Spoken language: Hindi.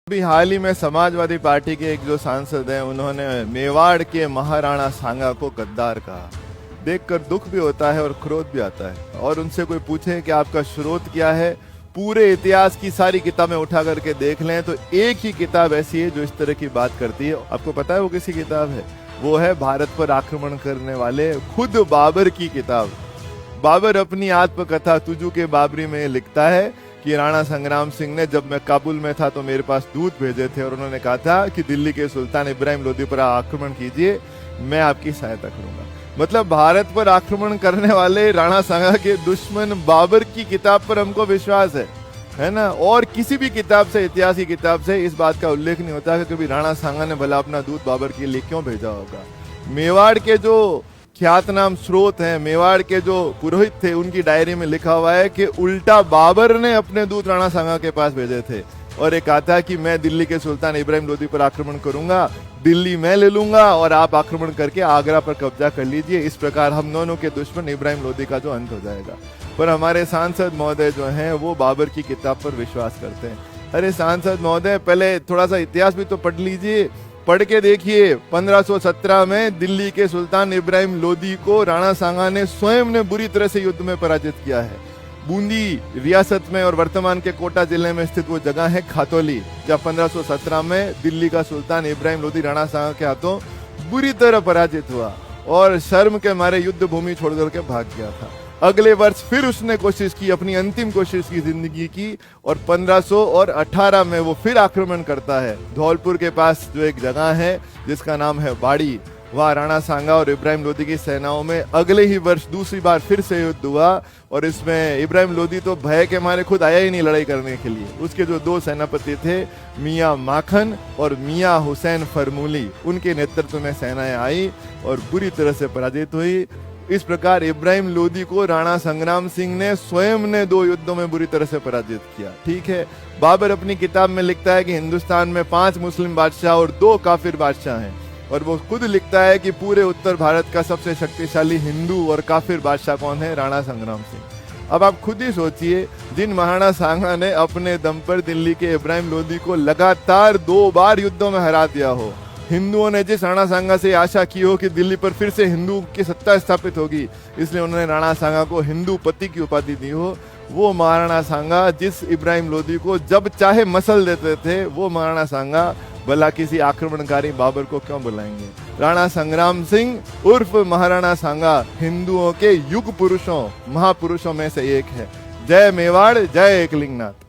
अभी हाल ही में समाजवादी पार्टी के एक जो सांसद हैं उन्होंने मेवाड़ के महाराणा सांगा को गद्दार कहा। देखकर दुख भी होता है और क्रोध भी आता है। और उनसे कोई पूछे कि आपका स्रोत क्या है, पूरे इतिहास की सारी किताबें उठा करके देख लें तो एक ही किताब ऐसी है जो इस तरह की बात करती है। आपको पता है वो किसी किताब है? वो है भारत पर आक्रमण करने वाले खुद बाबर की किताब। बाबर अपनी आत्मकथा तुजू के बाबरी में लिखता है कि राणा संग्राम सिंह ने जब मैं काबुल में था तो मेरे पास दूत भेजे थे और उन्होंने कहा था कि दिल्ली के सुल्तान इब्राहिम लोदी पर आक्रमण कीजिए, मैं आपकी सहायता करूंगा। मतलब भारत पर आक्रमण करने वाले राणा सांगा के दुश्मन बाबर की किताब पर हमको विश्वास है ना। और किसी भी किताब से, इतिहास की किताब से इस बात का उल्लेख नहीं होता कि कभी राणा सांगा ने भला अपना दूत बाबर के लिए क्यों भेजा होगा। मेवाड़ के जो ख्यातनाम स्रोत हैं, मेवाड़ के जो पुरोहित थे, उनकी डायरी में लिखा हुआ है कि उल्टा बाबर ने अपने दूत राणा सांगा के पास भेजे थे और एक कहा था कि मैं दिल्ली के सुल्तान इब्राहिम लोदी पर आक्रमण करूंगा, दिल्ली मैं ले लूंगा और आप आक्रमण करके आगरा पर कब्जा कर लीजिए। इस प्रकार हम दोनों के दुश्मन इब्राहिम लोदी का जो अंत हो जाएगा। पर हमारे सांसद महोदय जो हैं वो बाबर की किताब पर विश्वास करते हैं। अरे सांसद महोदय, पहले थोड़ा सा इतिहास भी तो पढ़ लीजिए, पढ़ के देखिए। 1517 में दिल्ली के सुल्तान इब्राहिम लोदी को राणा सांगा ने स्वयं ने बुरी तरह से युद्ध में पराजित किया है। बूंदी रियासत में और वर्तमान के कोटा जिले में स्थित वो जगह है खातौली, जब 1517 में दिल्ली का सुल्तान इब्राहिम लोदी राणा सांगा के हाथों बुरी तरह पराजित हुआ और शर्म के मारे युद्ध भूमि छोड़कर के भाग गया था। अगले वर्ष फिर उसने कोशिश की, अपनी अंतिम कोशिश की जिंदगी की, और 1518 में वो फिर आक्रमण करता है। धौलपुर के पास जो एक जगह है जिसका नाम है बाड़ी, वहाँ राणा सांगा और इब्राहिम लोदी की सेनाओं में अगले ही वर्ष दूसरी बार फिर से युद्ध हुआ और इसमें इब्राहिम लोदी तो भय के मारे खुद आया ही नहीं लड़ाई करने के लिए। उसके जो दो सेनापति थे, मियाँ माखन और मियाँ हुसैन फरमूली, उनके नेतृत्व में सेनाएं आई और बुरी तरह से पराजित हुई। इस प्रकार इब्राहिम लोदी को राणा संग्राम सिंह ने स्वयं ने 2 युद्धों में बुरी तरह से पराजित किया। ठीक है, बाबर अपनी किताब में लिखता है कि हिंदुस्तान में 5 मुस्लिम बादशाह और 2 काफिर बादशाह हैं, और वो खुद लिखता है कि पूरे उत्तर भारत का सबसे शक्तिशाली हिंदू और काफिर बादशाह कौन है? राणा संग्राम सिंह। अब आप खुद ही सोचिए, जिन महाराणा सांगा ने अपने दम पर दिल्ली के इब्राहिम लोदी को लगातार 2 बार युद्धों में हरा दिया हो, हिंदुओं ने जिस राणा सांगा से आशा की हो कि दिल्ली पर फिर से हिंदू की सत्ता स्थापित होगी, इसलिए उन्होंने राणा सांगा को हिंदू पति की उपाधि दी हो, वो महाराणा सांगा जिस इब्राहिम लोदी को जब चाहे मसल देते थे, वो महाराणा सांगा भला किसी आक्रमणकारी बाबर को क्यों बुलाएंगे? राणा संग्राम सिंह उर्फ महाराणा सांगा हिंदुओं के युग पुरुषों, महापुरुषों में से एक है। जय मेवाड़, जय एकलिंगनाथ।